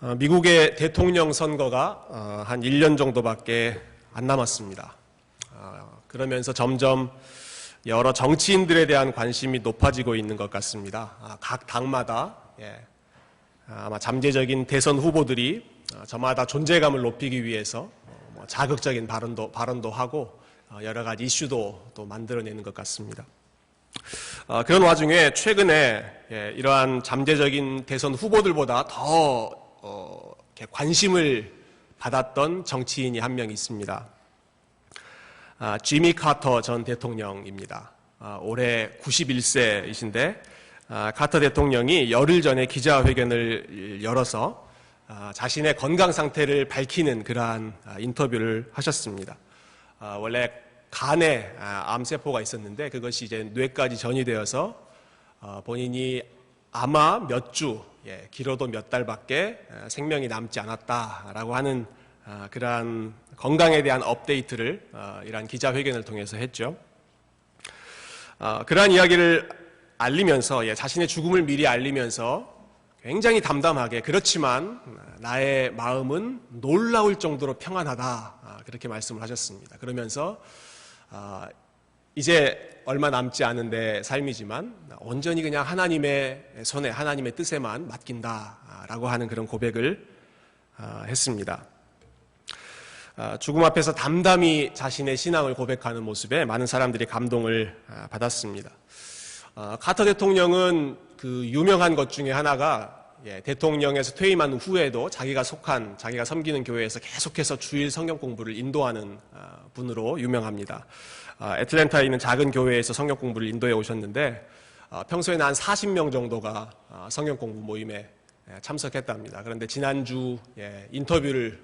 미국의 대통령 선거가 한 1년 정도밖에 안 남았습니다. 그러면서 점점 여러 정치인들에 대한 관심이 높아지고 있는 것 같습니다. 각 당마다 아마 잠재적인 대선 후보들이 저마다 존재감을 높이기 위해서 자극적인 발언도 하고 여러 가지 이슈도 또 만들어내는 것 같습니다. 그런 와중에 최근에 이러한 잠재적인 대선 후보들보다 더 관심을 받았던 정치인이 한 명 있습니다. 지미 카터 전 대통령입니다. 올해 91세이신데 카터 대통령이 열흘 전에 기자회견을 열어서 자신의 건강 상태를 밝히는 그러한 인터뷰를 하셨습니다. 원래 간에 암세포가 있었는데 그것이 이제 뇌까지 전이되어서 본인이 아마 몇 주, 길어도 몇 달밖에 생명이 남지 않았다라고 하는 그러한 건강에 대한 업데이트를 이러한 기자회견을 통해서 했죠. 그러한 이야기를 알리면서 자신의 죽음을 미리 알리면서 굉장히 담담하게 그렇지만 나의 마음은 놀라울 정도로 평안하다 그렇게 말씀을 하셨습니다. 그러면서 이제 얼마 남지 않은 내 삶이지만 온전히 그냥 하나님의 손에 하나님의 뜻에만 맡긴다라고 하는 그런 고백을 했습니다. 죽음 앞에서 담담히 자신의 신앙을 고백하는 모습에 많은 사람들이 감동을 받았습니다. 카터 대통령은 그 유명한 것 중에 하나가 대통령에서 퇴임한 후에도 자기가 섬기는 교회에서 계속해서 주일 성경 공부를 인도하는 분으로 유명합니다. 애틀랜타에 있는 작은 교회에서 성경 공부를 인도해 오셨는데 평소에는 한 40명 정도가 성경 공부 모임에 참석했답니다. 그런데 지난주 인터뷰를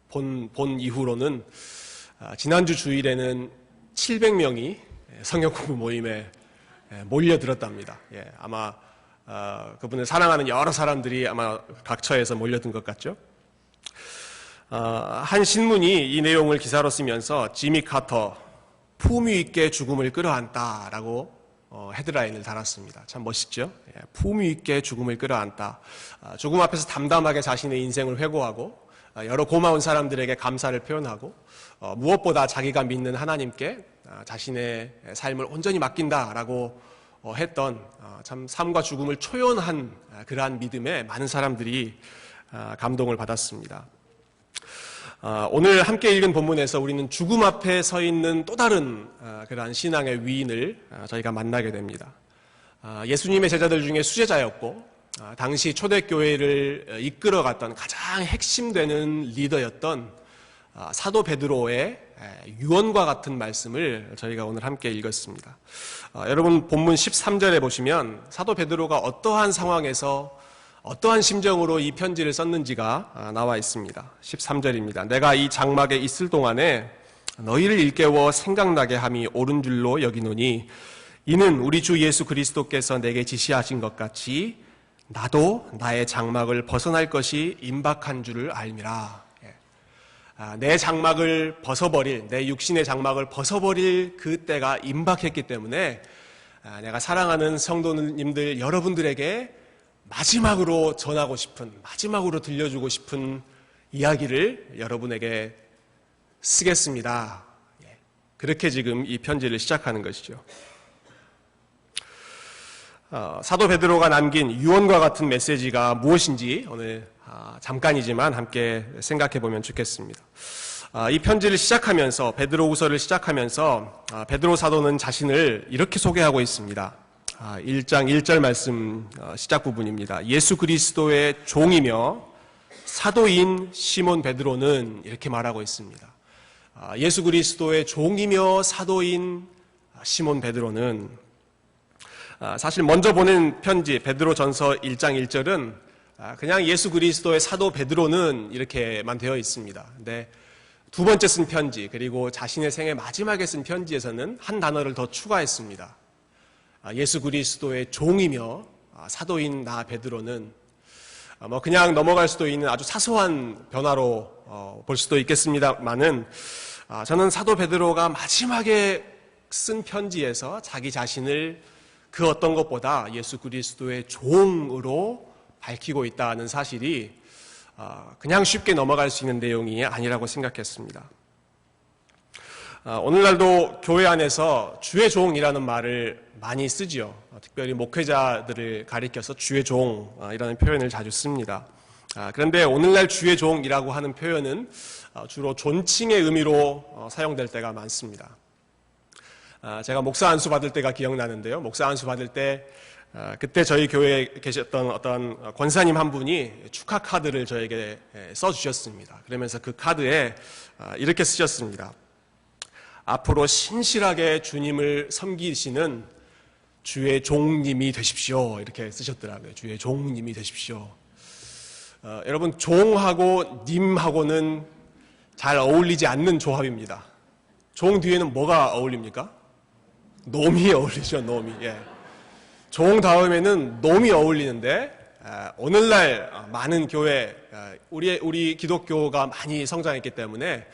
본 이후로는 지난주 주일에는 700명이 성경 공부 모임에 몰려들었답니다. 아마 그분을 사랑하는 여러 사람들이 아마 각처에서 몰려든 것 같죠. 한 신문이 이 내용을 기사로 쓰면서 지미 카터 품위 있게 죽음을 끌어안다라고 헤드라인을 달았습니다. 참 멋있죠. 품위 있게 죽음을 끌어안다. 죽음 앞에서 담담하게 자신의 인생을 회고하고 여러 고마운 사람들에게 감사를 표현하고 무엇보다 자기가 믿는 하나님께 자신의 삶을 온전히 맡긴다라고 했던 참 삶과 죽음을 초연한 그러한 믿음에 많은 사람들이 감동을 받았습니다. 오늘 함께 읽은 본문에서 우리는 죽음 앞에 서 있는 또 다른 그러한 신앙의 위인을 저희가 만나게 됩니다. 예수님의 제자들 중에 수제자였고 당시 초대교회를 이끌어갔던 가장 핵심되는 리더였던 사도 베드로의 유언과 같은 말씀을 저희가 오늘 함께 읽었습니다. 여러분 본문 13절에 보시면 사도 베드로가 어떠한 상황에서 어떠한 심정으로 이 편지를 썼는지가 나와 있습니다. 13절입니다. 내가 이 장막에 있을 동안에 너희를 일깨워 생각나게 함이 옳은 줄로 여기노니 이는 우리 주 예수 그리스도께서 내게 지시하신 것 같이 나도 나의 장막을 벗어날 것이 임박한 줄을 알미라. 내 장막을 벗어버릴, 내 육신의 장막을 벗어버릴 그때가 임박했기 때문에 내가 사랑하는 성도님들 여러분들에게 마지막으로 전하고 싶은, 마지막으로 들려주고 싶은 이야기를 여러분에게 쓰겠습니다. 그렇게 지금 이 편지를 시작하는 것이죠. 사도 베드로가 남긴 유언과 같은 메시지가 무엇인지 오늘 잠깐이지만 함께 생각해 보면 좋겠습니다. 이 편지를 시작하면서 베드로후서를 시작하면서 베드로 사도는 자신을 이렇게 소개하고 있습니다. 1장 1절 말씀 시작 부분입니다. 예수 그리스도의 종이며 사도인 시몬 베드로는 이렇게 말하고 있습니다. 예수 그리스도의 종이며 사도인 시몬 베드로는 사실 먼저 보낸 편지 베드로전서 1장 1절은 그냥 예수 그리스도의 사도 베드로는 이렇게만 되어 있습니다. 근데 두 번째 쓴 편지 그리고 자신의 생애 마지막에 쓴 편지에서는 한 단어를 더 추가했습니다. 예수 그리스도의 종이며 사도인 나 베드로는 그냥 넘어갈 수도 있는 아주 사소한 변화로 볼 수도 있겠습니다만은 저는 사도 베드로가 마지막에 쓴 편지에서 자기 자신을 그 어떤 것보다 예수 그리스도의 종으로 밝히고 있다는 사실이 그냥 쉽게 넘어갈 수 있는 내용이 아니라고 생각했습니다. 오늘날도 교회 안에서 주의 종이라는 말을 많이 쓰지요. 특별히 목회자들을 가리켜서 주의 종이라는 표현을 자주 씁니다. 그런데 오늘날 주의 종이라고 하는 표현은 주로 존칭의 의미로 사용될 때가 많습니다. 제가 목사 안수 받을 때가 기억나는데요. 목사 안수 받을 때 그때 저희 교회에 계셨던 어떤 권사님 한 분이 축하 카드를 저에게 써주셨습니다. 그러면서 그 카드에 이렇게 쓰셨습니다. 앞으로 신실하게 주님을 섬기시는 주의 종님이 되십시오. 이렇게 쓰셨더라고요. 주의 종님이 되십시오. 여러분, 종하고 님하고는 잘 어울리지 않는 조합입니다. 종 뒤에는 뭐가 어울립니까? 놈이 어울리죠, 놈이. 예. 종 다음에는 놈이 어울리는데, 오늘날 많은 교회, 우리 기독교가 많이 성장했기 때문에,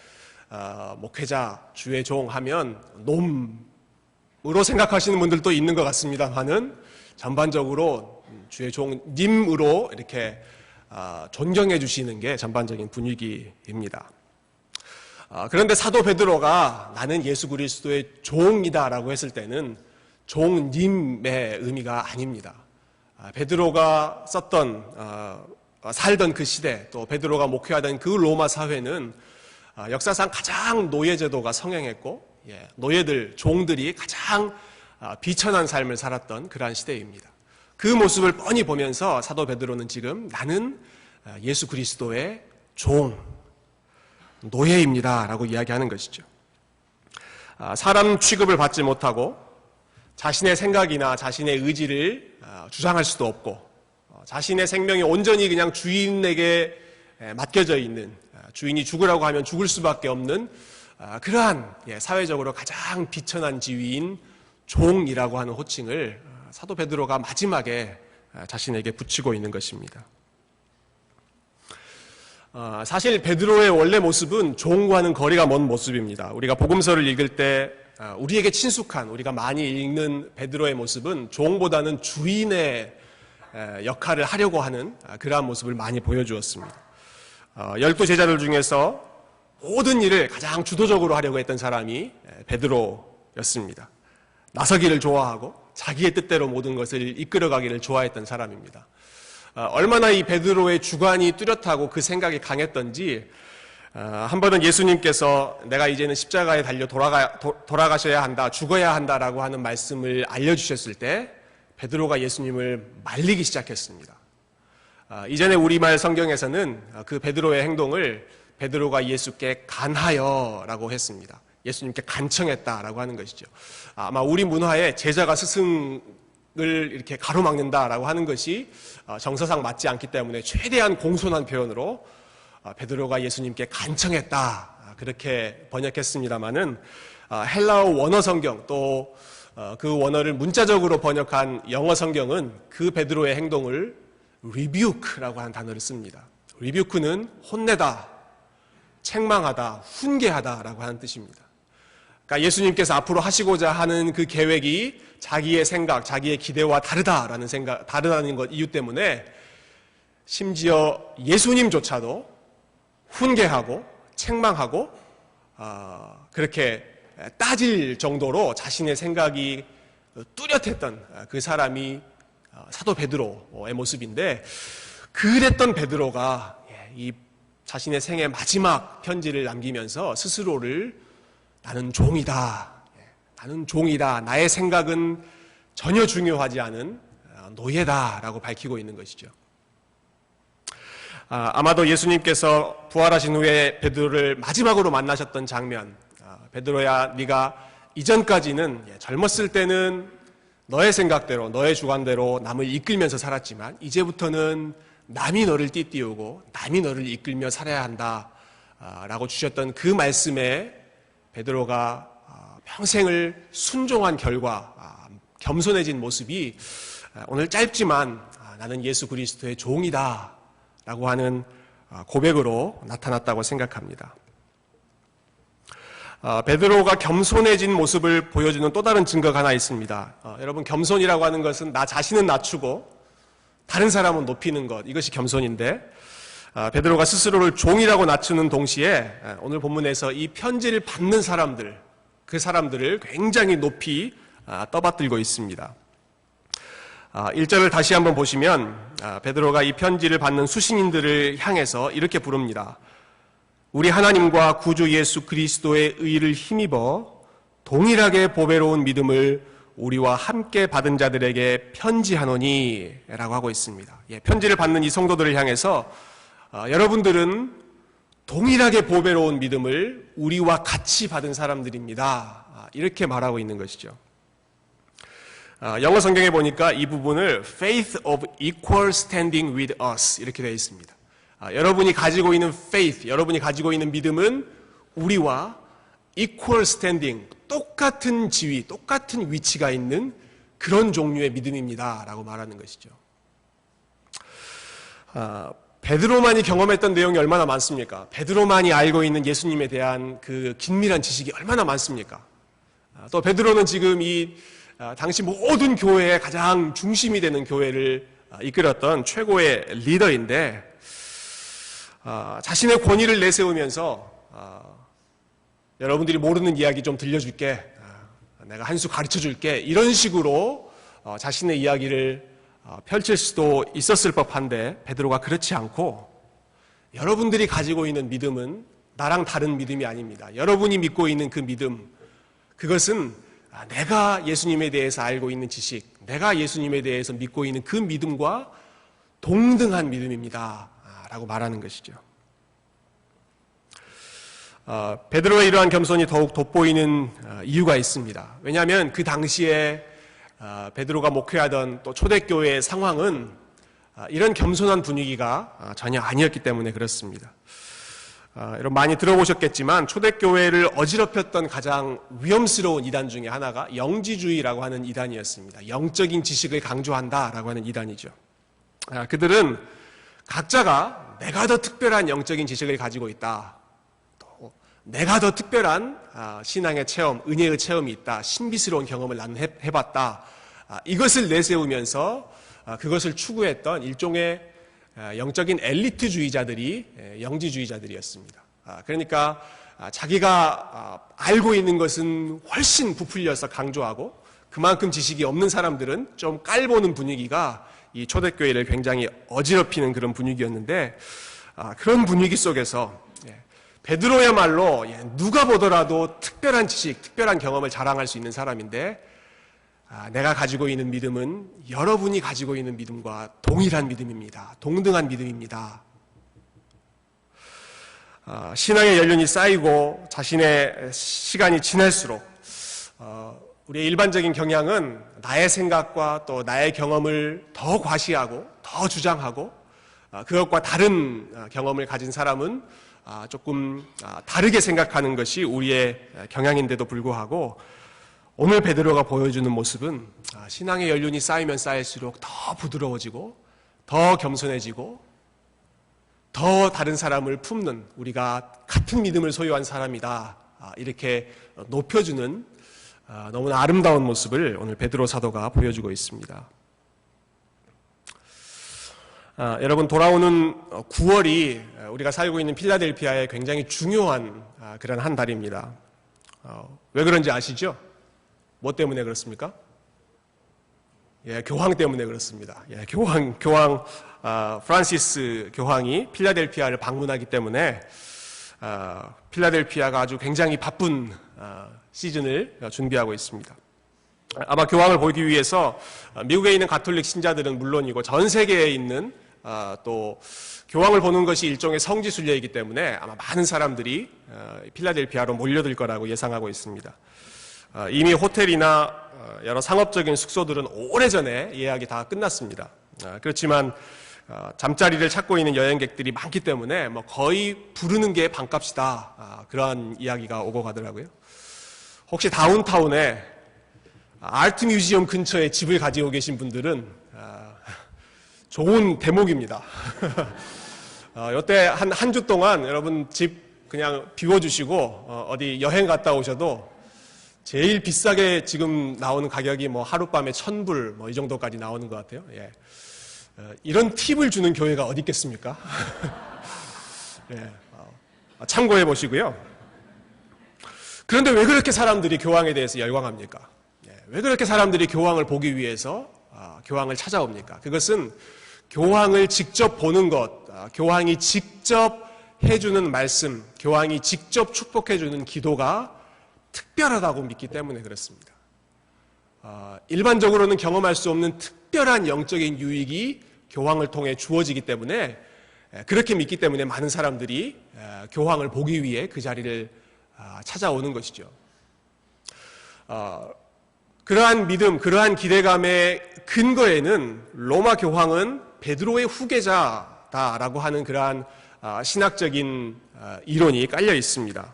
목회자, 주의 종 하면 놈으로 생각하시는 분들도 있는 것 같습니다만은, 전반적으로 주의 종님으로 이렇게 존경해 주시는 게 전반적인 분위기입니다. 그런데 사도 베드로가 나는 예수 그리스도의 종이다라고 했을 때는 종님의 의미가 아닙니다. 베드로가 살던 그 시대, 또 베드로가 목회하던 그 로마 사회는 역사상 가장 노예 제도가 성행했고, 노예들, 종들이 가장 비천한 삶을 살았던 그러한 시대입니다. 그 모습을 뻔히 보면서 사도 베드로는 지금 나는 예수 그리스도의 종, 노예입니다 라고 이야기하는 것이죠. 사람 취급을 받지 못하고 자신의 생각이나 자신의 의지를 주장할 수도 없고 자신의 생명이 온전히 그냥 주인에게 맡겨져 있는, 주인이 죽으라고 하면 죽을 수밖에 없는 그러한 사회적으로 가장 비천한 지위인 종이라고 하는 호칭을 사도 베드로가 마지막에 자신에게 붙이고 있는 것입니다. 사실 베드로의 원래 모습은 종과는 거리가 먼 모습입니다. 우리가 복음서를 읽을 때 우리에게 친숙한, 우리가 많이 읽는 베드로의 모습은 종보다는 주인의 역할을 하려고 하는 그러한 모습을 많이 보여주었습니다. 12 제자들 중에서 모든 일을 가장 주도적으로 하려고 했던 사람이 베드로였습니다. 나서기를 좋아하고 자기의 뜻대로 모든 것을 이끌어가기를 좋아했던 사람입니다. 얼마나 이 베드로의 주관이 뚜렷하고 그 생각이 강했던지 한 번은 예수님께서 내가 이제는 십자가에 달려 돌아가셔야 한다, 죽어야 한다라고 하는 말씀을 알려주셨을 때 베드로가 예수님을 말리기 시작했습니다. 이전에 우리말 성경에서는 그 베드로의 행동을 베드로가 예수께 간하여라고 했습니다. 예수님께 간청했다라고 하는 것이죠. 아마 우리 문화에 제자가 스승을 이렇게 가로막는다라고 하는 것이 정서상 맞지 않기 때문에 최대한 공손한 표현으로 베드로가 예수님께 간청했다 그렇게 번역했습니다마는 헬라어 원어 성경 또 그 원어를 문자적으로 번역한 영어 성경은 그 베드로의 행동을 rebuke라고 하는 단어를 씁니다. rebuke는 혼내다, 책망하다, 훈계하다라고 하는 뜻입니다. 그러니까 예수님께서 앞으로 하시고자 하는 그 계획이 자기의 생각, 자기의 기대와 다르다는 것 이유 때문에 심지어 예수님조차도 훈계하고 책망하고 그렇게 따질 정도로 자신의 생각이 뚜렷했던 그 사람이 사도 베드로의 모습인데, 그랬던 베드로가 이 자신의 생애 마지막 편지를 남기면서 스스로를 나는 종이다, 나의 생각은 전혀 중요하지 않은 노예다라고 밝히고 있는 것이죠. 아마도 예수님께서 부활하신 후에 베드로를 마지막으로 만나셨던 장면, 베드로야 네가 이전까지는 젊었을 때는 너의 생각대로, 너의 주관대로 남을 이끌면서 살았지만 이제부터는 남이 너를 띠띠우고 남이 너를 이끌며 살아야 한다 라고 주셨던 그 말씀에 베드로가 평생을 순종한 결과 겸손해진 모습이 오늘 짧지만 나는 예수 그리스도의 종이다 라고 하는 고백으로 나타났다고 생각합니다. 베드로가 겸손해진 모습을 보여주는 또 다른 증거가 하나 있습니다. 여러분, 겸손이라고 하는 것은 나 자신은 낮추고 다른 사람은 높이는 것, 이것이 겸손인데 베드로가 스스로를 종이라고 낮추는 동시에 오늘 본문에서 이 편지를 받는 사람들, 그 사람들을 굉장히 높이 떠받들고 있습니다. 1절을 다시 한번 보시면 베드로가 이 편지를 받는 수신인들을 향해서 이렇게 부릅니다. 우리 하나님과 구주 예수 그리스도의 의를 힘입어 동일하게 보배로운 믿음을 우리와 함께 받은 자들에게 편지하노니 라고 하고 있습니다. 편지를 받는 이 성도들을 향해서 여러분들은 동일하게 보배로운 믿음을 우리와 같이 받은 사람들입니다. 이렇게 말하고 있는 것이죠. 영어 성경에 보니까 이 부분을 faith of equal standing with us 이렇게 되어 있습니다. 여러분이 가지고 있는 faith, 여러분이 가지고 있는 믿음은 우리와 equal standing, 똑같은 지위, 똑같은 위치가 있는 그런 종류의 믿음입니다 라고 말하는 것이죠. 베드로만이 경험했던 내용이 얼마나 많습니까? 베드로만이 알고 있는 예수님에 대한 그 긴밀한 지식이 얼마나 많습니까? 또 베드로는 지금 이 당시 모든 교회의 가장 중심이 되는 교회를 이끌었던 최고의 리더인데 자신의 권위를 내세우면서 여러분들이 모르는 이야기 좀 들려줄게, 내가 한 수 가르쳐줄게, 이런 식으로 자신의 이야기를 펼칠 수도 있었을 법한데 베드로가 그렇지 않고 여러분들이 가지고 있는 믿음은 나랑 다른 믿음이 아닙니다. 여러분이 믿고 있는 그 믿음, 그것은 내가 예수님에 대해서 알고 있는 지식, 내가 예수님에 대해서 믿고 있는 그 믿음과 동등한 믿음입니다 라고 말하는 것이죠. 베드로의 이러한 겸손이 더욱 돋보이는 이유가 있습니다. 왜냐하면 그 당시에 베드로가 목회하던 또 초대교회의 상황은 이런 겸손한 분위기가 전혀 아니었기 때문에 그렇습니다. 여러분 많이 들어보셨겠지만 초대교회를 어지럽혔던 가장 위험스러운 이단 중에 하나가 영지주의라고 하는 이단이었습니다. 영적인 지식을 강조한다라고 하는 이단이죠. 그들은 각자가 내가 더 특별한 영적인 지식을 가지고 있다, 또 내가 더 특별한 신앙의 체험, 은혜의 체험이 있다, 신비스러운 경험을 나는 해봤다, 이것을 내세우면서 그것을 추구했던 일종의 영적인 엘리트주의자들이 영지주의자들이었습니다. 그러니까 자기가 알고 있는 것은 훨씬 부풀려서 강조하고 그만큼 지식이 없는 사람들은 좀 깔보는 분위기가 이 초대교회를 굉장히 어지럽히는 그런 분위기였는데, 그런 분위기 속에서 베드로야말로 누가 보더라도 특별한 지식, 특별한 경험을 자랑할 수 있는 사람인데, 내가 가지고 있는 믿음은 여러분이 가지고 있는 믿음과 동일한 믿음입니다. 동등한 믿음입니다. 신앙의 연륜이 쌓이고 자신의 시간이 지날수록 우리의 일반적인 경향은 나의 생각과 또 나의 경험을 더 과시하고 더 주장하고 그것과 다른 경험을 가진 사람은 조금 다르게 생각하는 것이 우리의 경향인데도 불구하고 오늘 베드로가 보여주는 모습은 신앙의 연륜이 쌓이면 쌓일수록 더 부드러워지고 더 겸손해지고 더 다른 사람을 품는, 우리가 같은 믿음을 소유한 사람이다, 이렇게 높여주는 너무나 아름다운 모습을 오늘 베드로 사도가 보여주고 있습니다. 여러분, 돌아오는 9월이 우리가 살고 있는 필라델피아의 굉장히 중요한 그런 한 달입니다. 왜 그런지 아시죠? 뭐 때문에 그렇습니까? 교황 때문에 그렇습니다. 교황 프란시스 교황이 필라델피아를 방문하기 때문에 필라델피아가 아주 굉장히 바쁜 시즌을 준비하고 있습니다. 아마 교황을 보기 위해서 미국에 있는 가톨릭 신자들은 물론이고 전 세계에 있는 또 교황을 보는 것이 일종의 성지순례이기 때문에 아마 많은 사람들이 필라델피아로 몰려들 거라고 예상하고 있습니다. 이미 호텔이나 여러 상업적인 숙소들은 오래전에 예약이 다 끝났습니다. 그렇지만 잠자리를 찾고 있는 여행객들이 많기 때문에 거의 부르는 게 반값이다, 그러한 이야기가 오고 가더라고요. 혹시 다운타운에 아트 뮤지엄 근처에 집을 가지고 계신 분들은 좋은 대목입니다. 이때 한 주 동안 여러분 집 그냥 비워주시고 어디 여행 갔다 오셔도 제일 비싸게 지금 나오는 가격이 하룻밤에 1,000불 이 정도까지 나오는 것 같아요. 이런 팁을 주는 교회가 어디 있겠습니까? 예, 참고해 보시고요. 그런데 왜 그렇게 사람들이 교황에 대해서 열광합니까? 예, 왜 그렇게 사람들이 교황을 보기 위해서 교황을 찾아옵니까? 그것은 교황을 직접 보는 것, 교황이 직접 해주는 말씀, 교황이 직접 축복해주는 기도가 특별하다고 믿기 때문에 그렇습니다. 일반적으로는 경험할 수 없는 특별한 영적인 유익이 교황을 통해 주어지기 때문에, 그렇게 믿기 때문에 많은 사람들이 교황을 보기 위해 그 자리를 찾아오는 것이죠. 그러한 믿음, 그러한 기대감의 근거에는 로마 교황은 베드로의 후계자다라고 하는 그러한 신학적인 이론이 깔려 있습니다.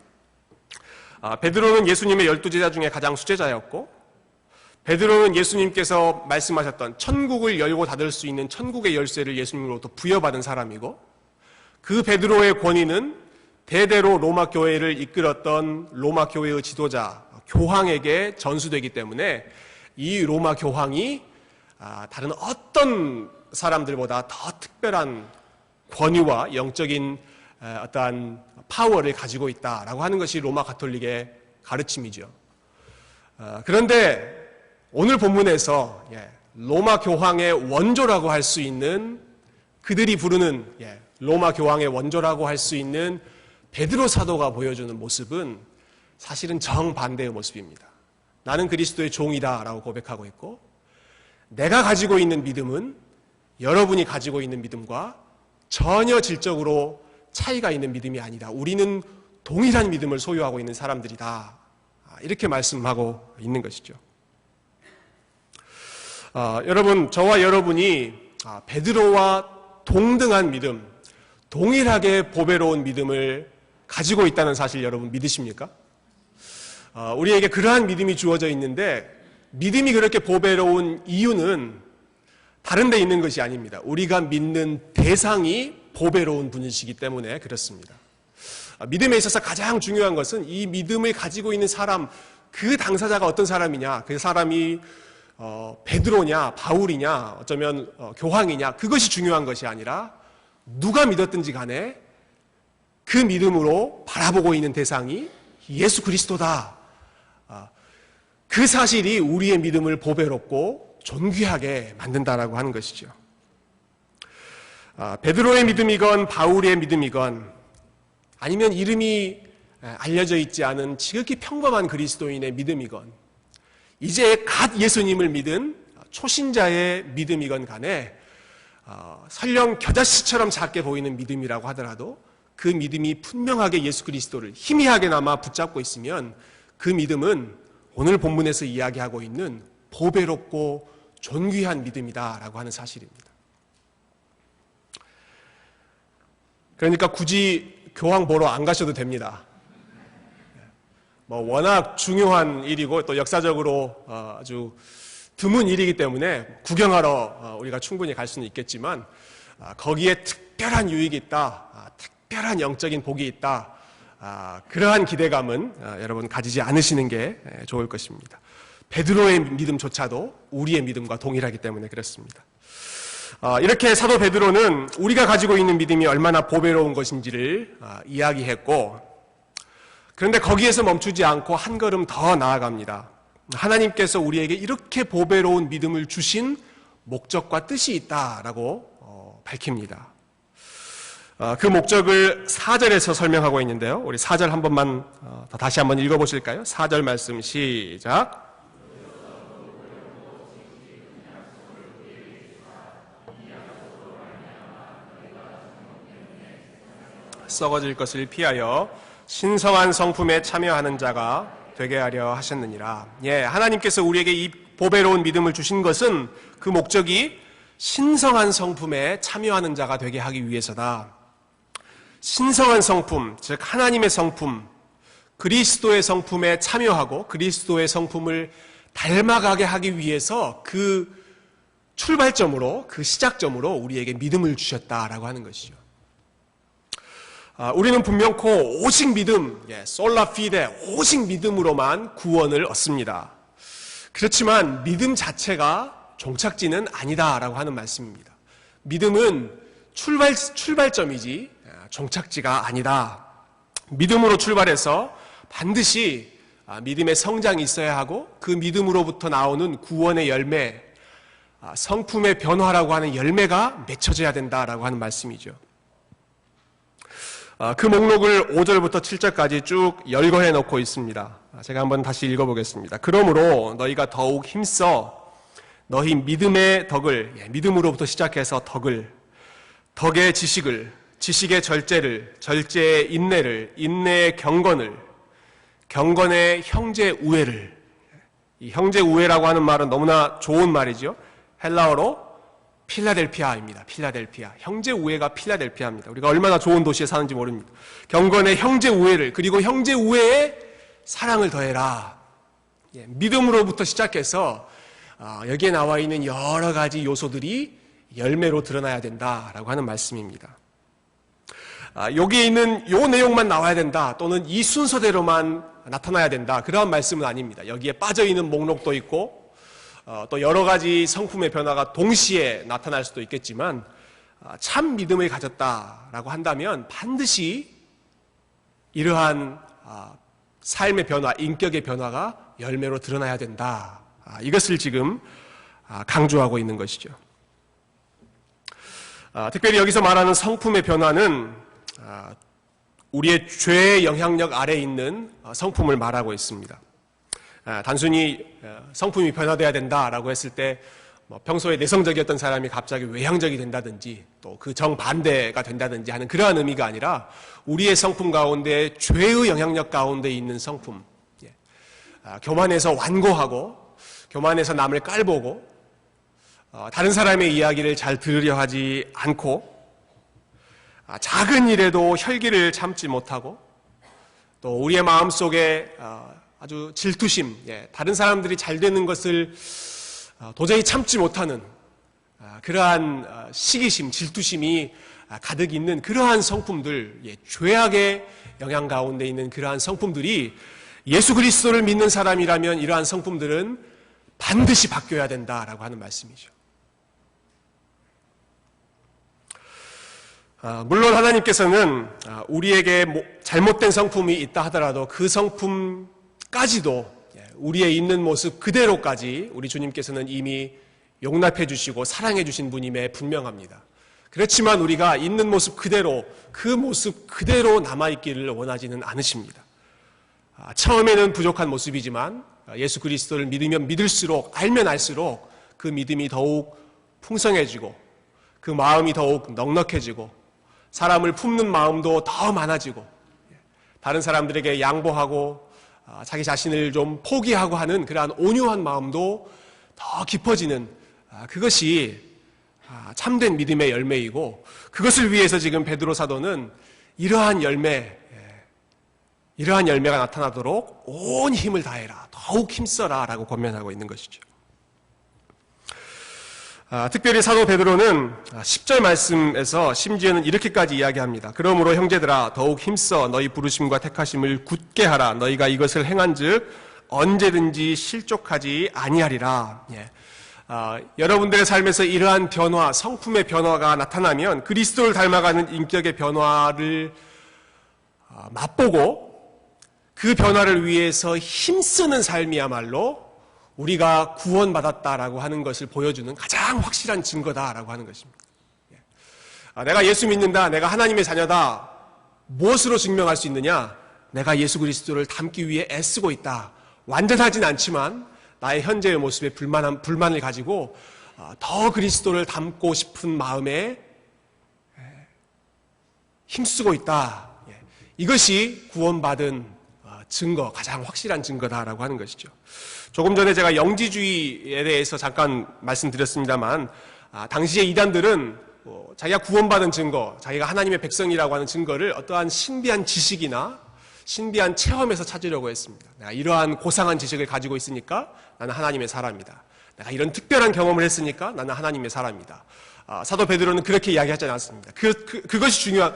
베드로는 예수님의 12제자 중에 가장 수제자였고, 베드로는 예수님께서 말씀하셨던 천국을 열고 닫을 수 있는 천국의 열쇠를 예수님으로부터 부여받은 사람이고, 그 베드로의 권위는 대대로 로마 교회를 이끌었던 로마 교회의 지도자 교황에게 전수되기 때문에 이 로마 교황이 다른 어떤 사람들보다 더 특별한 권위와 영적인 어떠한 파워를 가지고 있다라고 하는 것이 로마 가톨릭의 가르침이죠. 그런데 오늘 본문에서 로마 교황의 원조라고 할 수 있는, 그들이 부르는 로마 교황의 원조라고 할 수 있는 베드로 사도가 보여주는 모습은 사실은 정반대의 모습입니다. 나는 그리스도의 종이다라고 고백하고 있고, 내가 가지고 있는 믿음은 여러분이 가지고 있는 믿음과 전혀 질적으로 차이가 있는 믿음이 아니다. 우리는 동일한 믿음을 소유하고 있는 사람들이다. 이렇게 말씀하고 있는 것이죠. 여러분, 저와 여러분이 베드로와 동등한 믿음, 동일하게 보배로운 믿음을 가지고 있다는 사실 여러분 믿으십니까? 우리에게 그러한 믿음이 주어져 있는데, 믿음이 그렇게 보배로운 이유는 다른 데 있는 것이 아닙니다. 우리가 믿는 대상이 보배로운 분이시기 때문에 그렇습니다. 믿음에 있어서 가장 중요한 것은 이 믿음을 가지고 있는 사람, 그 당사자가 어떤 사람이냐, 그 사람이 베드로냐, 바울이냐, 어쩌면 교황이냐, 그것이 중요한 것이 아니라 누가 믿었든지 간에 그 믿음으로 바라보고 있는 대상이 예수 그리스도다. 그 사실이 우리의 믿음을 보배롭고 존귀하게 만든다라고 하는 것이죠. 베드로의 믿음이건 바울의 믿음이건, 아니면 이름이 알려져 있지 않은 지극히 평범한 그리스도인의 믿음이건, 이제 갓 예수님을 믿은 초신자의 믿음이건 간에 설령 겨자씨처럼 작게 보이는 믿음이라고 하더라도 그 믿음이 분명하게 예수 그리스도를 희미하게나마 붙잡고 있으면 그 믿음은 오늘 본문에서 이야기하고 있는 보배롭고 존귀한 믿음이다라고 하는 사실입니다. 그러니까 굳이 교황 보러 안 가셔도 됩니다. 워낙 중요한 일이고 또 역사적으로 아주 드문 일이기 때문에 구경하러 우리가 충분히 갈 수는 있겠지만, 거기에 특별한 유익이 있다, 특별한 영적인 복이 있다, 그러한 기대감은 여러분 가지지 않으시는 게 좋을 것입니다. 베드로의 믿음조차도 우리의 믿음과 동일하기 때문에 그렇습니다. 이렇게 사도 베드로는 우리가 가지고 있는 믿음이 얼마나 보배로운 것인지를 이야기했고, 그런데 거기에서 멈추지 않고 한 걸음 더 나아갑니다. 하나님께서 우리에게 이렇게 보배로운 믿음을 주신 목적과 뜻이 있다라고 밝힙니다. 그 목적을 4절에서 설명하고 있는데요. 우리 4절 한 번만 다시 한번 읽어보실까요? 4절 말씀 시작. 썩어질 것을 피하여 신성한 성품에 참여하는 자가 되게 하려 하셨느니라. 하나님께서 우리에게 이 보배로운 믿음을 주신 것은 그 목적이 신성한 성품에 참여하는 자가 되게 하기 위해서다. 신성한 성품, 즉 하나님의 성품, 그리스도의 성품에 참여하고 그리스도의 성품을 닮아가게 하기 위해서 그 출발점으로, 그 시작점으로 우리에게 믿음을 주셨다라고 하는 것이죠. 우리는 분명코 오직 믿음, 솔라 피데, 오직 믿음으로만 구원을 얻습니다. 그렇지만 믿음 자체가 종착지는 아니다라고 하는 말씀입니다. 믿음은 출발점이지 종착지가 아니다. 믿음으로 출발해서 반드시 믿음의 성장이 있어야 하고 그 믿음으로부터 나오는 구원의 열매, 성품의 변화라고 하는 열매가 맺혀져야 된다라고 하는 말씀이죠. 그 목록을 5절부터 7절까지 쭉 열거해 놓고 있습니다. 제가 한번 다시 읽어보겠습니다. 그러므로 너희가 더욱 힘써 너희 믿음의 덕을, 믿음으로부터 시작해서 덕의 지식을, 지식의 절제를, 절제의 인내를, 인내의 경건을, 경건의 형제 우애를. 이 형제 우애라고 하는 말은 너무나 좋은 말이죠. 헬라어로 필라델피아입니다. 필라델피아. 형제 우애가 필라델피아입니다. 우리가 얼마나 좋은 도시에 사는지 모릅니다. 경건의 형제 우애를, 그리고 형제 우애에 사랑을 더해라. 믿음으로부터 시작해서 여기에 나와 있는 여러 가지 요소들이 열매로 드러나야 된다라고 하는 말씀입니다. 여기에 있는 요 내용만 나와야 된다, 또는 이 순서대로만 나타나야 된다, 그러한 말씀은 아닙니다. 여기에 빠져있는 목록도 있고 또 여러 가지 성품의 변화가 동시에 나타날 수도 있겠지만 참 믿음을 가졌다라고 한다면 반드시 이러한 삶의 변화, 인격의 변화가 열매로 드러나야 된다. 이것을 지금 강조하고 있는 것이죠. 특별히 여기서 말하는 성품의 변화는 우리의 죄의 영향력 아래에 있는 성품을 말하고 있습니다. 단순히 성품이 변화돼야 된다라고 했을 때 평소에 내성적이었던 사람이 갑자기 외향적이 된다든지 또 그 정반대가 된다든지 하는 그러한 의미가 아니라 우리의 성품 가운데 죄의 영향력 가운데 있는 성품, 교만해서 완고하고 교만해서 남을 깔보고 다른 사람의 이야기를 잘 들으려 하지 않고 작은 일에도 혈기를 참지 못하고 또 우리의 마음속에 아주 질투심, 다른 사람들이 잘 되는 것을 도저히 참지 못하는 그러한 시기심, 질투심이 가득 있는 그러한 성품들, 죄악의 영향 가운데 있는 그러한 성품들이 예수 그리스도를 믿는 사람이라면 이러한 성품들은 반드시 바뀌어야 된다라고 하는 말씀이죠. 물론 하나님께서는 우리에게 잘못된 성품이 있다 하더라도 그 성품까지도 우리의 있는 모습 그대로까지 우리 주님께서는 이미 용납해 주시고 사랑해 주신 분임에 분명합니다. 그렇지만 우리가 있는 모습 그대로, 그 모습 그대로 남아있기를 원하지는 않으십니다. 처음에는 부족한 모습이지만 예수 그리스도를 믿으면 믿을수록, 알면 알수록 그 믿음이 더욱 풍성해지고 그 마음이 더욱 넉넉해지고 사람을 품는 마음도 더 많아지고 다른 사람들에게 양보하고 자기 자신을 좀 포기하고 하는 그러한 온유한 마음도 더 깊어지는 그것이 참된 믿음의 열매이고, 그것을 위해서 지금 베드로 사도는 이러한 열매가 나타나도록 온 힘을 다해라, 더욱 힘써라 라고 권면하고 있는 것이죠. 특별히 사도 베드로는 10절 말씀에서 심지어는 이렇게까지 이야기합니다. 그러므로 형제들아 더욱 힘써 너희 부르심과 택하심을 굳게 하라. 너희가 이것을 행한즉 언제든지 실족하지 아니하리라. 여러분들의 삶에서 이러한 변화, 성품의 변화가 나타나면 그리스도를 닮아가는 인격의 변화를 맛보고 그 변화를 위해서 힘쓰는 삶이야말로 우리가 구원받았다라고 하는 것을 보여주는 가장 확실한 증거다라고 하는 것입니다. 내가 예수 믿는다, 내가 하나님의 자녀다, 무엇으로 증명할 수 있느냐? 내가 예수 그리스도를 닮기 위해 애쓰고 있다. 완전하진 않지만 나의 현재의 모습에 불만을 가지고 더 그리스도를 닮고 싶은 마음에 힘쓰고 있다. 이것이 구원받은 증거, 가장 확실한 증거다라고 하는 것이죠. 조금 전에 제가 영지주의에 대해서 잠깐 말씀드렸습니다만 당시의 이단들은 자기가 구원받은 증거, 자기가 하나님의 백성이라고 하는 증거를 어떠한 신비한 지식이나 신비한 체험에서 찾으려고 했습니다. 내가 이러한 고상한 지식을 가지고 있으니까 나는 하나님의 사람이다. 내가 이런 특별한 경험을 했으니까 나는 하나님의 사람이다. 사도 베드로는 그렇게 이야기하지 않았습니다. 그것이 중요한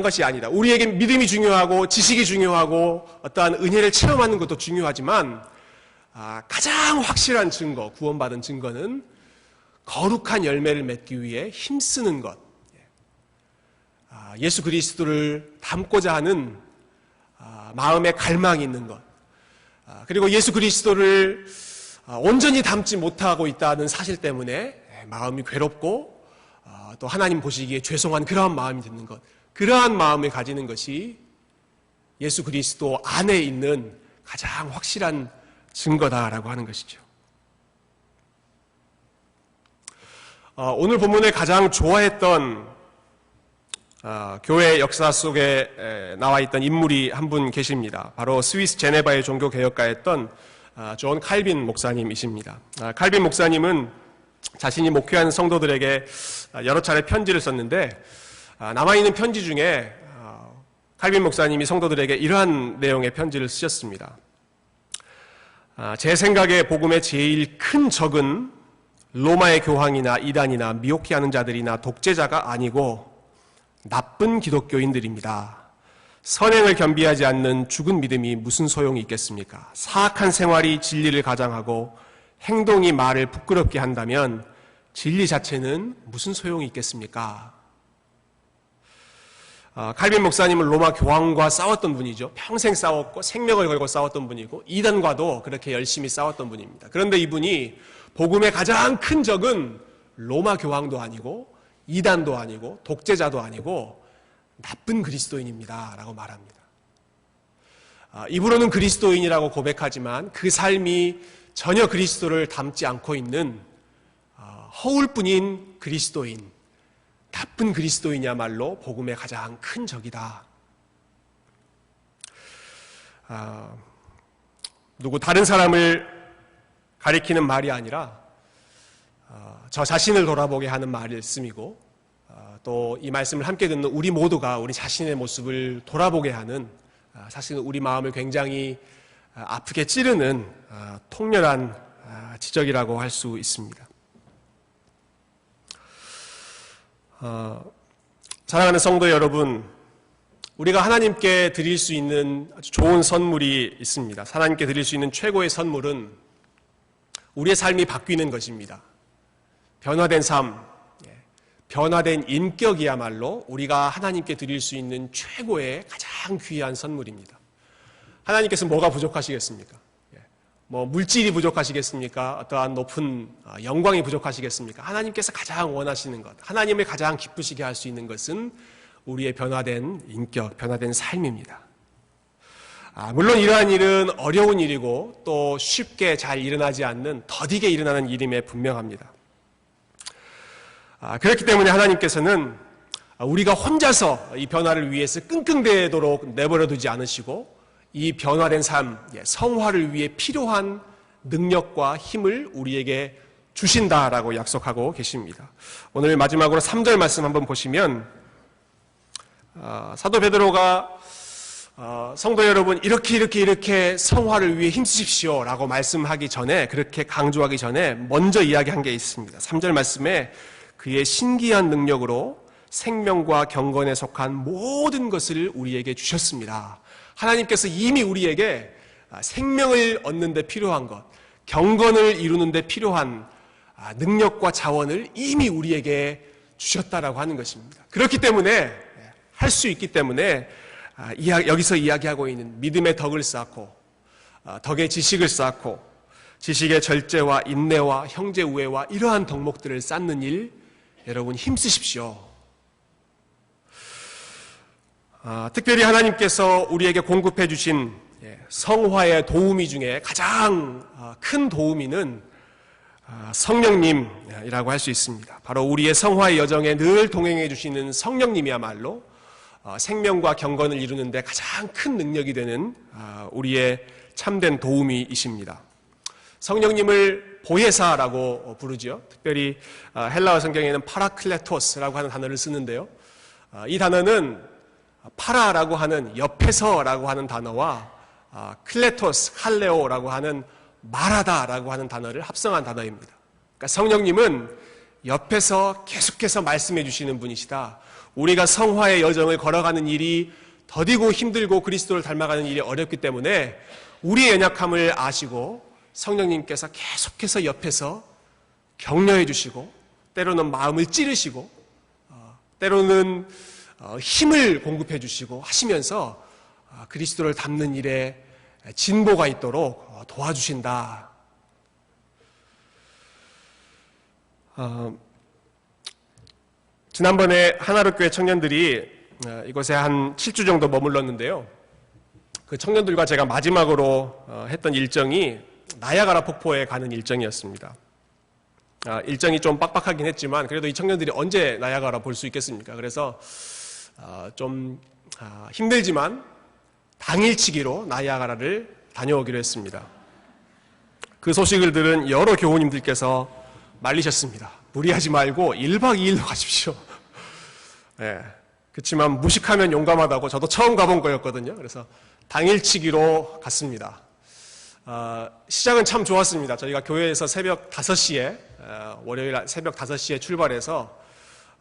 것이 아니다. 우리에게 믿음이 중요하고 지식이 중요하고 어떠한 은혜를 체험하는 것도 중요하지만 가장 확실한 증거, 구원받은 증거는 거룩한 열매를 맺기 위해 힘쓰는 것, 예수 그리스도를 닮고자 하는 마음의 갈망이 있는 것, 그리고 예수 그리스도를 온전히 닮지 못하고 있다는 사실 때문에 마음이 괴롭고 또 하나님 보시기에 죄송한 그러한 마음이 드는 것, 그러한 마음을 가지는 것이 예수 그리스도 안에 있는 가장 확실한 증거다라고 하는 것이죠. 오늘 본문에 가장 좋아했던 교회 역사 속에 나와 있던 인물이 한 분 계십니다. 바로 스위스 제네바의 종교개혁가였던 존 칼빈 목사님이십니다. 칼빈 목사님은 자신이 목회하는 성도들에게 여러 차례 편지를 썼는데 남아있는 편지 중에 칼빈 목사님이 성도들에게 이러한 내용의 편지를 쓰셨습니다. 제 생각에 복음의 제일 큰 적은 로마의 교황이나 이단이나 미혹해 하는 자들이나 독재자가 아니고 나쁜 기독교인들입니다. 선행을 겸비하지 않는 죽은 믿음이 무슨 소용이 있겠습니까? 사악한 생활이 진리를 가장하고 행동이 말을 부끄럽게 한다면 진리 자체는 무슨 소용이 있겠습니까? 칼빈 목사님은 로마 교황과 싸웠던 분이죠. 평생 싸웠고 생명을 걸고 싸웠던 분이고 이단과도 그렇게 열심히 싸웠던 분입니다. 그런데 이분이 복음의 가장 큰 적은 로마 교황도 아니고 이단도 아니고 독재자도 아니고 나쁜 그리스도인입니다 라고 말합니다. 입으로는 그리스도인이라고 고백하지만 그 삶이 전혀 그리스도를 닮지 않고 있는 허울뿐인 그리스도인, 나쁜 그리스도인이야말로 복음의 가장 큰 적이다. 누구 다른 사람을 가리키는 말이 아니라 저 자신을 돌아보게 하는 말씀이고 또 이 말씀을 함께 듣는 우리 모두가 우리 자신의 모습을 돌아보게 하는 사실은 우리 마음을 굉장히 아프게 찌르는 통렬한 지적이라고 할 수 있습니다. 사랑하는 성도 여러분, 우리가 하나님께 드릴 수 있는 아주 좋은 선물이 있습니다. 하나님께 드릴 수 있는 최고의 선물은 우리의 삶이 바뀌는 것입니다. 변화된 삶, 변화된 인격이야말로 우리가 하나님께 드릴 수 있는 최고의 가장 귀한 선물입니다. 하나님께서 뭐가 부족하시겠습니까? 뭐 물질이 부족하시겠습니까? 어떠한 높은 영광이 부족하시겠습니까? 하나님께서 가장 원하시는 것, 하나님을 가장 기쁘시게 할 수 있는 것은 우리의 변화된 인격, 변화된 삶입니다. 물론 이러한 일은 어려운 일이고 또 쉽게 잘 일어나지 않는 더디게 일어나는 일임에 분명합니다. 그렇기 때문에 하나님께서는 우리가 혼자서 이 변화를 위해서 끙끙대도록 내버려 두지 않으시고 이 변화된 삶, 성화를 위해 필요한 능력과 힘을 우리에게 주신다라고 약속하고 계십니다. 오늘 마지막으로 3절 말씀 한번 보시면 사도 베드로가 성도 여러분 이렇게 성화를 위해 힘쓰십시오 라고 말씀하기 전에, 그렇게 강조하기 전에 먼저 이야기한 게 있습니다. 3절 말씀에 그의 신기한 능력으로 생명과 경건에 속한 모든 것을 우리에게 주셨습니다. 하나님께서 이미 우리에게 생명을 얻는 데 필요한 것, 경건을 이루는 데 필요한 능력과 자원을 이미 우리에게 주셨다라고 하는 것입니다. 그렇기 때문에 할 수 있기 때문에 여기서 이야기하고 있는 믿음의 덕을 쌓고 덕의 지식을 쌓고 지식의 절제와 인내와 형제 우애와 이러한 덕목들을 쌓는 일 여러분 힘쓰십시오. 특별히 하나님께서 우리에게 공급해 주신 성화의 도우미 중에 가장 큰 도우미는 성령님이라고 할 수 있습니다. 바로 우리의 성화의 여정에 늘 동행해 주시는 성령님이야말로 생명과 경건을 이루는 데 가장 큰 능력이 되는 우리의 참된 도우미이십니다. 성령님을 보혜사라고 부르죠. 특별히 헬라어 성경에는 파라클레토스라고 하는 단어를 쓰는데요. 이 단어는 파라라고 하는 옆에서라고 하는 단어와 클레토스, 할레오라고 하는 말하다라고 하는 단어를 합성한 단어입니다. 그러니까 성령님은 옆에서 계속해서 말씀해 주시는 분이시다. 우리가 성화의 여정을 걸어가는 일이 더디고 힘들고 그리스도를 닮아가는 일이 어렵기 때문에 우리의 연약함을 아시고 성령님께서 계속해서 옆에서 격려해 주시고 때로는 마음을 찌르시고 때로는 힘을 공급해 주시고 하시면서 그리스도를 닮는 일에 진보가 있도록 도와주신다. 지난번에 하나로교회 청년들이 이곳에 한 7주 정도 머물렀는데요. 그 청년들과 제가 마지막으로 했던 일정이 나야가라 폭포에 가는 일정이었습니다. 일정이 좀 빡빡하긴 했지만 그래도 이 청년들이 언제 나야가라 볼 수 있겠습니까? 그래서 좀 힘들지만 당일치기로 나야가라를 다녀오기로 했습니다. 그 소식을 들은 여러 교우님들께서 말리셨습니다. 무리하지 말고 1박 2일로 가십시오. 네. 그렇지만 무식하면 용감하다고 저도 처음 가본 거였거든요. 그래서 당일치기로 갔습니다. 시작은 참 좋았습니다. 저희가 교회에서 새벽 5시에 월요일 새벽 5시에 출발해서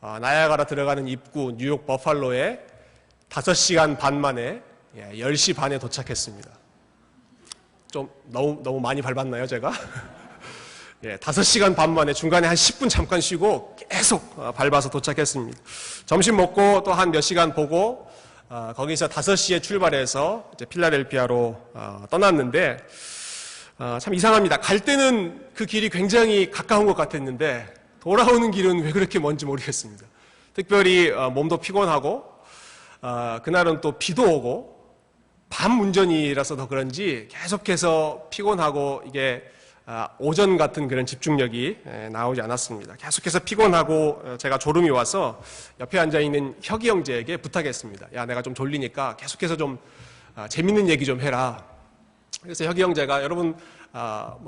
나야가라 들어가는 입구 뉴욕 버팔로에 5시간 반 만에 10시 반에 도착했습니다. 좀 너무 많이 밟았나요, 제가? 5시간 반 만에 중간에 한 10분 잠깐 쉬고 계속 밟아서 도착했습니다. 점심 먹고 또 한 몇 시간 보고 거기서 5시에 출발해서 이제 필라델피아로 떠났는데 참 이상합니다. 갈 때는 그 길이 굉장히 가까운 것 같았는데 돌아오는 길은 왜 그렇게 먼지 모르겠습니다. 특별히 몸도 피곤하고 그날은 또 비도 오고 밤 운전이라서 더 그런지 계속해서 피곤하고 이게 오전 같은 그런 집중력이 나오지 않았습니다. 계속해서 피곤하고 제가 졸음이 와서 옆에 앉아있는 혁이 형제에게 부탁했습니다. 야, 내가 좀 졸리니까 계속해서 좀 재밌는 얘기 좀 해라. 그래서 혁이 형제가 여러분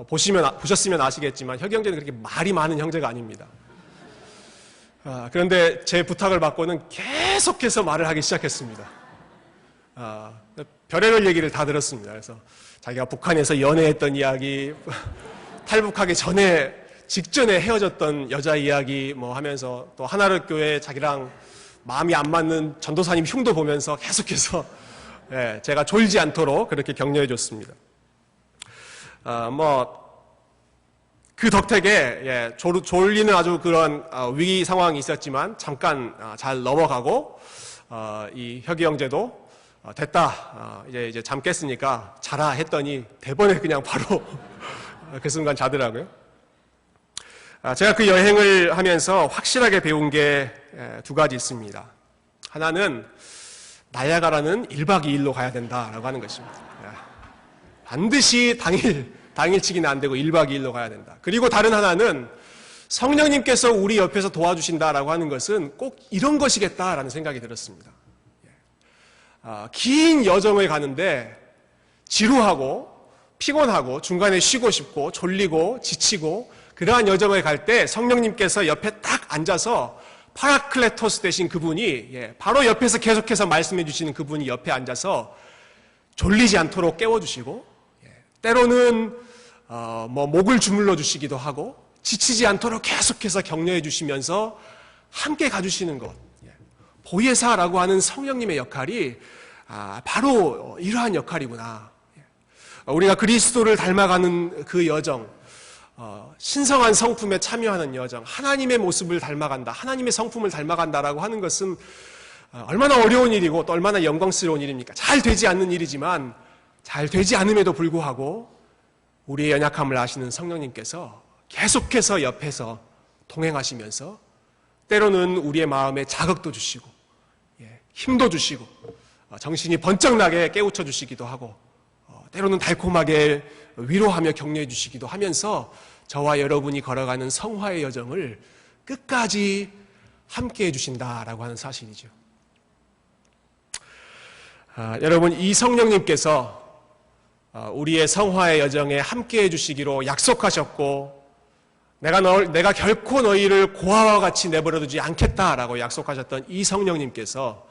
보셨으면 아시겠지만 혁이 형제는 그렇게 말이 많은 형제가 아닙니다. 그런데 제 부탁을 받고는 계속해서 말을 하기 시작했습니다. 별의별 얘기를 다 들었습니다. 그래서 자기가 북한에서 연애했던 이야기, 탈북하기 직전에 헤어졌던 여자 이야기 하면서 또 하나로교회 자기랑 마음이 안 맞는 전도사님 흉도 보면서 계속해서 제가 졸지 않도록 그렇게 격려해 줬습니다. 그 덕택에 졸리는 아주 그런 위기 상황이 있었지만 잠깐 잘 넘어가고 이 혁이 형제도 됐다. 이제 잠 깼으니까 자라 했더니 대번에 그냥 바로 그 순간 자더라고요. 제가 그 여행을 하면서 확실하게 배운 게 2가지 있습니다. 하나는 나야가라는 1박 2일로 가야 된다라고 하는 것입니다. 반드시 당일치기는 안 되고 1박 2일로 가야 된다. 그리고 다른 하나는 성령님께서 우리 옆에서 도와주신다라고 하는 것은 꼭 이런 것이겠다라는 생각이 들었습니다. 긴 여정을 가는데 지루하고 피곤하고 중간에 쉬고 싶고 졸리고 지치고 그러한 여정을 갈 때 성령님께서 옆에 딱 앉아서 파라클레토스 되신 그분이 바로 옆에서 계속해서 말씀해 주시는 그분이 옆에 앉아서 졸리지 않도록 깨워주시고 때로는 목을 주물러 주시기도 하고 지치지 않도록 계속해서 격려해 주시면서 함께 가주시는 것, 보혜사라고 하는 성령님의 역할이 바로 이러한 역할이구나. 우리가 그리스도를 닮아가는 그 여정, 신성한 성품에 참여하는 여정, 하나님의 모습을 닮아간다, 하나님의 성품을 닮아간다라고 하는 것은 얼마나 어려운 일이고 또 얼마나 영광스러운 일입니까? 잘 되지 않는 일이지만 잘 되지 않음에도 불구하고 우리의 연약함을 아시는 성령님께서 계속해서 옆에서 동행하시면서 때로는 우리의 마음에 자극도 주시고 힘도 주시고 정신이 번쩍 나게 깨우쳐 주시기도 하고 때로는 달콤하게 위로하며 격려해 주시기도 하면서 저와 여러분이 걸어가는 성화의 여정을 끝까지 함께 해주신다라고 하는 사실이죠. 여러분, 이 성령님께서 우리의 성화의 여정에 함께 해주시기로 약속하셨고 내가 결코 너희를 고아와 같이 내버려두지 않겠다라고 약속하셨던 이 성령님께서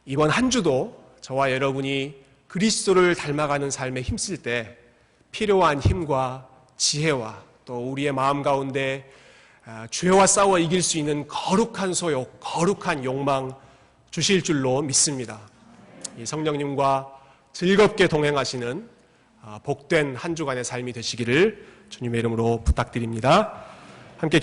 이번 한 주도 저와 여러분이 그리스도를 닮아가는 삶에 힘쓸 때 필요한 힘과 지혜와 또 우리의 마음 가운데 죄와 싸워 이길 수 있는 거룩한 소욕, 거룩한 욕망 주실 줄로 믿습니다. 이 성령님과 즐겁게 동행하시는 복된 한 주간의 삶이 되시기를 주님의 이름으로 부탁드립니다. 함께